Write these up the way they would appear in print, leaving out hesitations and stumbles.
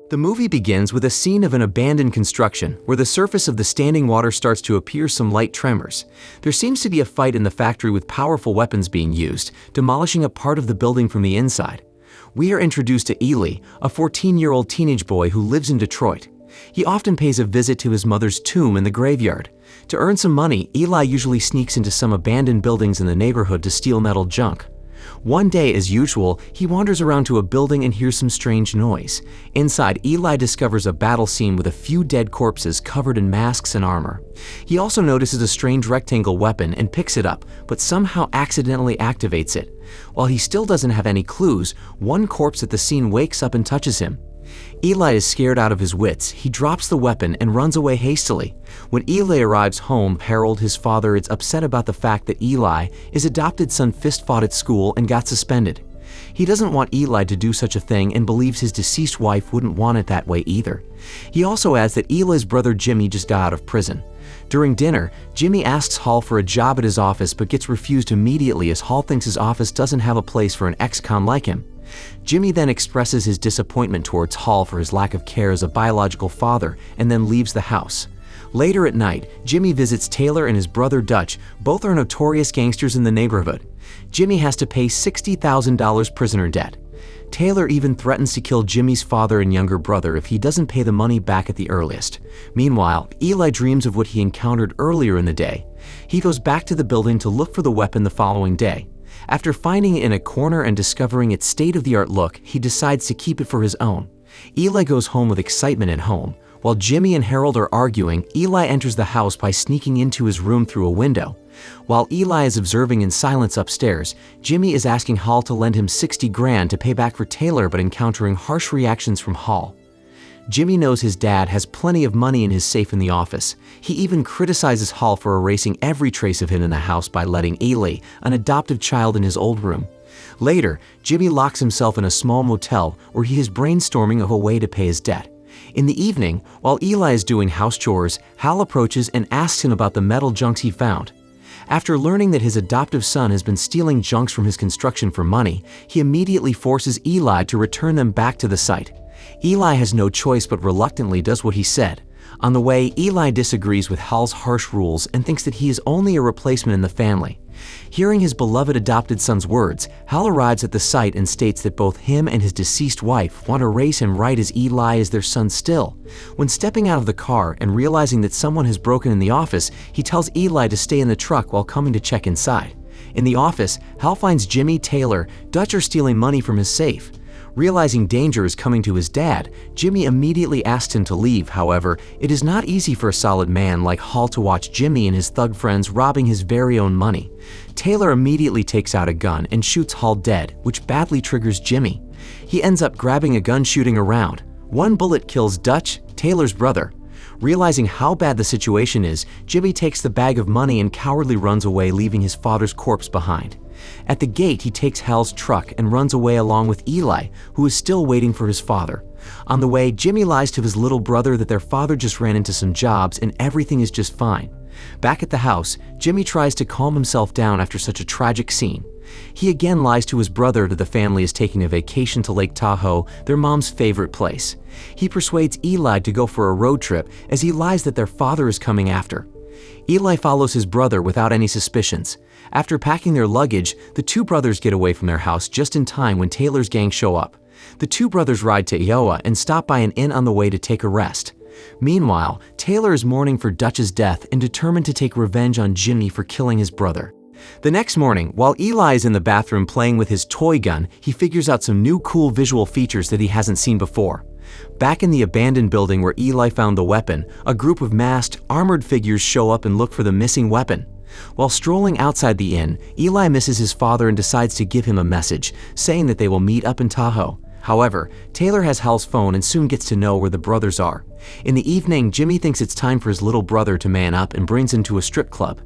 The movie begins with a scene of an abandoned construction where the surface of the standing water starts to appear some light tremors. There seems to be a fight in the factory with powerful weapons being used, demolishing a part of the building from the inside. We are introduced to Eli, a 14-year-old teenage boy who lives in Detroit. He often pays a visit to his mother's tomb in the graveyard. To earn some money, Eli usually sneaks into some abandoned buildings in the neighborhood to steal metal junk. One day, as usual, he wanders around to a building and hears some strange noise. Inside, Eli discovers a battle scene with a few dead corpses covered in masks and armor. He also notices a strange rectangle weapon and picks it up, but somehow accidentally activates it. While he still doesn't have any clues, one corpse at the scene wakes up and touches him. Eli is scared out of his wits. He drops the weapon and runs away hastily. When Eli arrives home, Harold, his father, is upset about the fact that Eli, his adopted son, fist-fought at school and got suspended. He doesn't want Eli to do such a thing and believes his deceased wife wouldn't want it that way either. He also adds that Eli's brother Jimmy just got out of prison. During dinner, Jimmy asks Hall for a job at his office but gets refused immediately as Hall thinks his office doesn't have a place for an ex-con like him. Jimmy then expresses his disappointment towards Hall for his lack of care as a biological father and then leaves the house. Later at night, Jimmy visits Taylor and his brother Dutch. Both are notorious gangsters in the neighborhood. Jimmy has to pay $60,000 prisoner debt. Taylor even threatens to kill Jimmy's father and younger brother if he doesn't pay the money back at the earliest. Meanwhile, Eli dreams of what he encountered earlier in the day. He goes back to the building to look for the weapon the following day. After finding it in a corner and discovering its state-of-the-art look, he decides to keep it for his own. Eli goes home with excitement at home. While Jimmy and Harold are arguing, Eli enters the house by sneaking into his room through a window. While Eli is observing in silence upstairs, Jimmy is asking Hall to lend him $60,000 to pay back for Taylor but encountering harsh reactions from Hall. Jimmy knows his dad has plenty of money in his safe in the office. He even criticizes Hall for erasing every trace of him in the house by letting Eli, an adoptive child, in his old room. Later, Jimmy locks himself in a small motel where he is brainstorming of a way to pay his debt. In the evening, while Eli is doing house chores, Hal approaches and asks him about the metal junks he found. After learning that his adoptive son has been stealing junks from his construction for money, he immediately forces Eli to return them back to the site. Eli has no choice but reluctantly does what he said. On the way, Eli disagrees with Hal's harsh rules and thinks that he is only a replacement in the family. Hearing his beloved adopted son's words, Hal arrives at the site and states that both him and his deceased wife want to raise him right as Eli is their son still. When stepping out of the car and realizing that someone has broken in the office, he tells Eli to stay in the truck while coming to check inside. In the office, Hal finds Jimmy, Taylor, Dutch are stealing money from his safe. Realizing danger is coming to his dad, Jimmy immediately asks him to leave. However, it is not easy for a solid man like Hall to watch Jimmy and his thug friends robbing his very own money. Taylor immediately takes out a gun and shoots Hall dead, which badly triggers Jimmy. He ends up grabbing a gun shooting around. One bullet kills Dutch, Taylor's brother. Realizing how bad the situation is, Jimmy takes the bag of money and cowardly runs away, leaving his father's corpse behind. At the gate, he takes Hal's truck and runs away along with Eli, who is still waiting for his father. On the way, Jimmy lies to his little brother that their father just ran into some jobs and everything is just fine. Back at the house, Jimmy tries to calm himself down after such a tragic scene. He again lies to his brother that the family is taking a vacation to Lake Tahoe, their mom's favorite place. He persuades Eli to go for a road trip as he lies that their father is coming after. Eli follows his brother without any suspicions. After packing their luggage, the two brothers get away from their house just in time when Taylor's gang show up. The two brothers ride to Iowa and stop by an inn on the way to take a rest. Meanwhile, Taylor is mourning for Dutch's death and determined to take revenge on Jimmy for killing his brother. The next morning, while Eli is in the bathroom playing with his toy gun, he figures out some new cool visual features that he hasn't seen before. Back in the abandoned building where Eli found the weapon, a group of masked, armored figures show up and look for the missing weapon. While strolling outside the inn, Eli misses his father and decides to give him a message, saying that they will meet up in Tahoe. However, Taylor has Hal's phone and soon gets to know where the brothers are. In the evening, Jimmy thinks it's time for his little brother to man up and brings him to a strip club.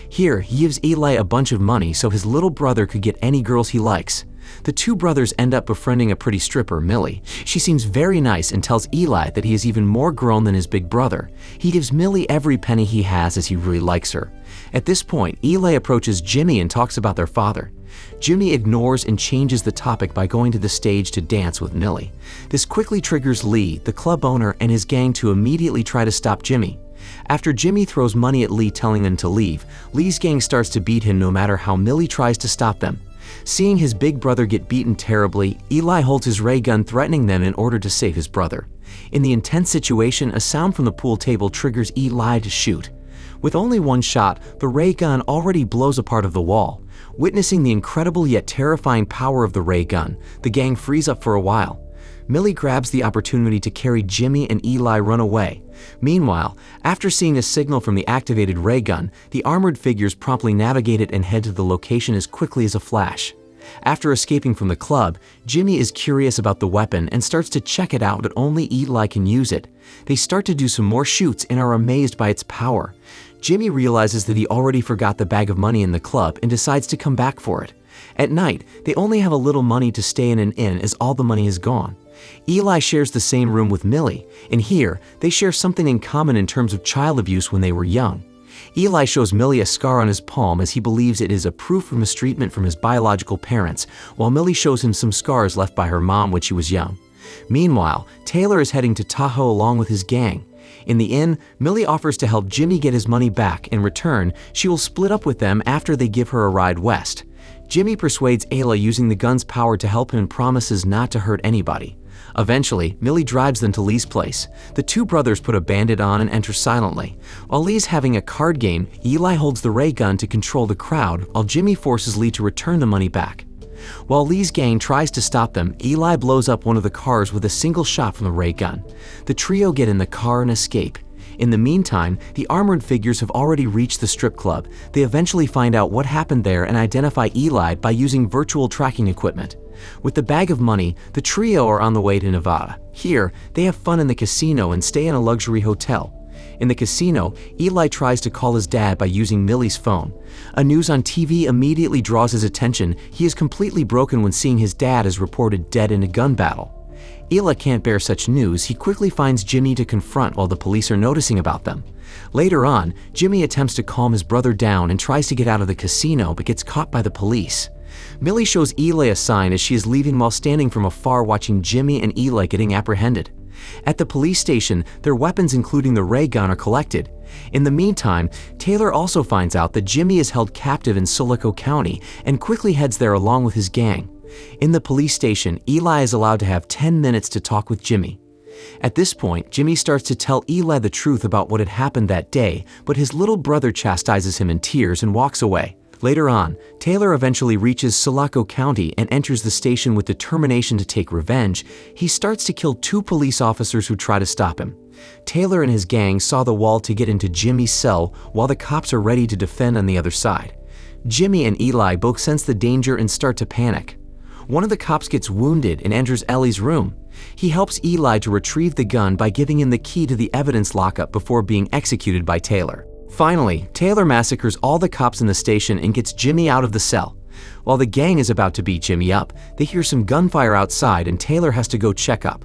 Here, he gives Eli a bunch of money so his little brother could get any girls he likes. The two brothers end up befriending a pretty stripper, Millie. She seems very nice and tells Eli that he is even more grown than his big brother. He gives Millie every penny he has as he really likes her. At this point, Eli approaches Jimmy and talks about their father. Jimmy ignores and changes the topic by going to the stage to dance with Millie. This quickly triggers Lee, the club owner, and his gang to immediately try to stop Jimmy. After Jimmy throws money at Lee telling him to leave, Lee's gang starts to beat him no matter how Millie tries to stop them. Seeing his big brother get beaten terribly, Eli holds his ray gun threatening them in order to save his brother. In the intense situation, a sound from the pool table triggers Eli to shoot. With only one shot, the ray gun already blows a part of the wall. Witnessing the incredible yet terrifying power of the ray gun, the gang frees up for a while. Millie grabs the opportunity to carry Jimmy and Eli run away. Meanwhile, after seeing a signal from the activated ray gun, the armored figures promptly navigate it and head to the location as quickly as a flash. After escaping from the club, Jimmy is curious about the weapon and starts to check it out, but only Eli can use it. They start to do some more shoots and are amazed by its power. Jimmy realizes that he already forgot the bag of money in the club and decides to come back for it. At night, they only have a little money to stay in an inn as all the money is gone. Eli shares the same room with Millie, and here, they share something in common in terms of child abuse when they were young. Eli shows Millie a scar on his palm as he believes it is a proof of mistreatment from his biological parents, while Millie shows him some scars left by her mom when she was young. Meanwhile, Taylor is heading to Tahoe along with his gang. In the inn, Millie offers to help Jimmy get his money back. In return, she will split up with them after they give her a ride west. Jimmy persuades Ayla using the gun's power to help him and promises not to hurt anybody. Eventually, Millie drives them to Lee's place. The two brothers put a bandit on and enter silently. While Lee's having a card game, Eli holds the ray gun to control the crowd, while Jimmy forces Lee to return the money back. While Lee's gang tries to stop them, Eli blows up one of the cars with a single shot from the ray gun. The trio get in the car and escape. In the meantime, the armored figures have already reached the strip club. They eventually find out what happened there and identify Eli by using virtual tracking equipment. With the bag of money, the trio are on the way to Nevada. Here, they have fun in the casino and stay in a luxury hotel. In the casino, Eli tries to call his dad by using Millie's phone. A news on TV immediately draws his attention. He is completely broken when seeing his dad is reported dead in a gun battle. Eli can't bear such news. He quickly finds Jimmy to confront while the police are noticing about them. Later on, Jimmy attempts to calm his brother down and tries to get out of the casino but gets caught by the police. Millie shows Eli a sign as she is leaving while standing from afar watching Jimmy and Eli getting apprehended. At the police station, their weapons including the ray gun are collected. In the meantime, Taylor also finds out that Jimmy is held captive in Silico County and quickly heads there along with his gang. In the police station, Eli is allowed to have 10 minutes to talk with Jimmy. At this point, Jimmy starts to tell Eli the truth about what had happened that day, but his little brother chastises him in tears and walks away. Later on, Taylor eventually reaches Silico County and enters the station with determination to take revenge. He starts to kill 2 police officers who try to stop him. Taylor and his gang saw the wall to get into Jimmy's cell while the cops are ready to defend on the other side. Jimmy and Eli both sense the danger and start to panic. One of the cops gets wounded and enters Ellie's room. He helps Eli to retrieve the gun by giving him the key to the evidence lockup before being executed by Taylor. Finally, Taylor massacres all the cops in the station and gets Jimmy out of the cell. While the gang is about to beat Jimmy up, they hear some gunfire outside and Taylor has to go check up.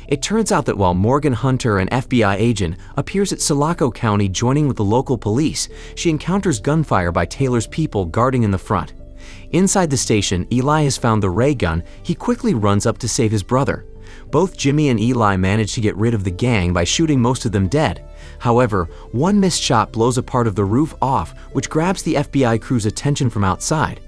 It turns out that while Morgan Hunter, an FBI agent, appears at Silico County joining with the local police, she encounters gunfire by Taylor's people guarding in the front. Inside the station, Eli has found the ray gun. He quickly runs up to save his brother. Both Jimmy and Eli manage to get rid of the gang by shooting most of them dead. However, one missed shot blows a part of the roof off, which grabs the FBI crew's attention from outside.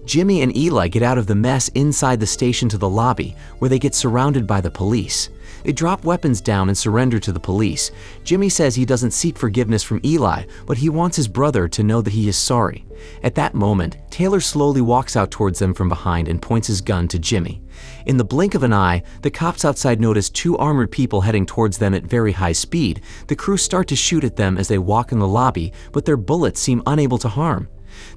Jimmy and Eli get out of the mess inside the station to the lobby, where they get surrounded by the police. They drop weapons down and surrender to the police. Jimmy says he doesn't seek forgiveness from Eli, but he wants his brother to know that he is sorry. At that moment, Taylor slowly walks out towards them from behind and points his gun to Jimmy. In the blink of an eye, the cops outside notice 2 armored people heading towards them at very high speed. The crew start to shoot at them as they walk in the lobby, but their bullets seem unable to harm.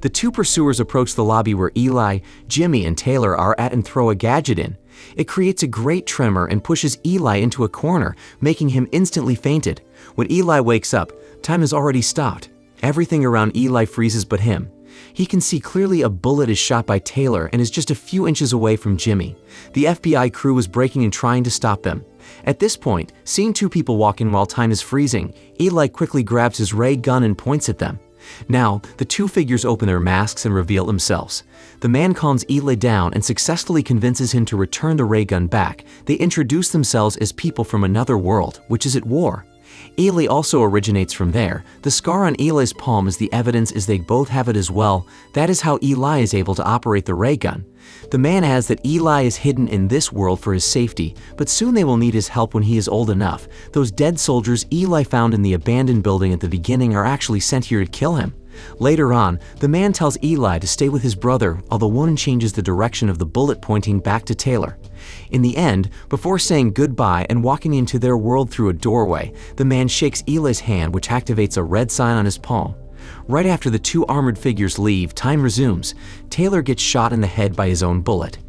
The 2 pursuers approach the lobby where Eli, Jimmy, and Taylor are at and throw a gadget in. It creates a great tremor and pushes Eli into a corner, making him instantly fainted. When Eli wakes up, time has already stopped. Everything around Eli freezes but him. He can see clearly a bullet is shot by Taylor and is just a few inches away from Jimmy. The FBI crew is breaking and trying to stop them. At this point, seeing 2 people walk in while time is freezing, Eli quickly grabs his ray gun and points at them. Now, the two figures open their masks and reveal themselves. The man calms Eli down and successfully convinces him to return the ray gun back. They introduce themselves as people from another world, which is at war. Eli also originates from there. The scar on Eli's palm is the evidence as they both have it as well. That is how Eli is able to operate the ray gun. The man adds that Eli is hidden in this world for his safety, but soon they will need his help when he is old enough. Those dead soldiers Eli found in the abandoned building at the beginning are actually sent here to kill him. Later on, the man tells Eli to stay with his brother, although one changes the direction of the bullet pointing back to Taylor. In the end, before saying goodbye and walking into their world through a doorway, the man shakes Eli's hand, which activates a red sign on his palm. Right after the two armored figures leave, time resumes. Taylor gets shot in the head by his own bullet.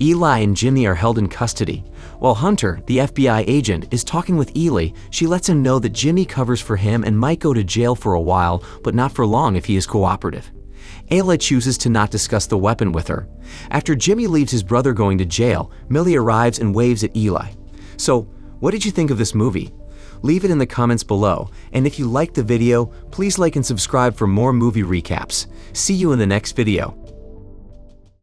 Eli and Jimmy are held in custody. While Hunter, the FBI agent, is talking with Eli, she lets him know that Jimmy covers for him and might go to jail for a while, but not for long if he is cooperative. Eli chooses to not discuss the weapon with her. After Jimmy leaves his brother going to jail, Millie arrives and waves at Eli. So, what did you think of this movie? Leave it in the comments below, and if you liked the video, please like and subscribe for more movie recaps. See you in the next video.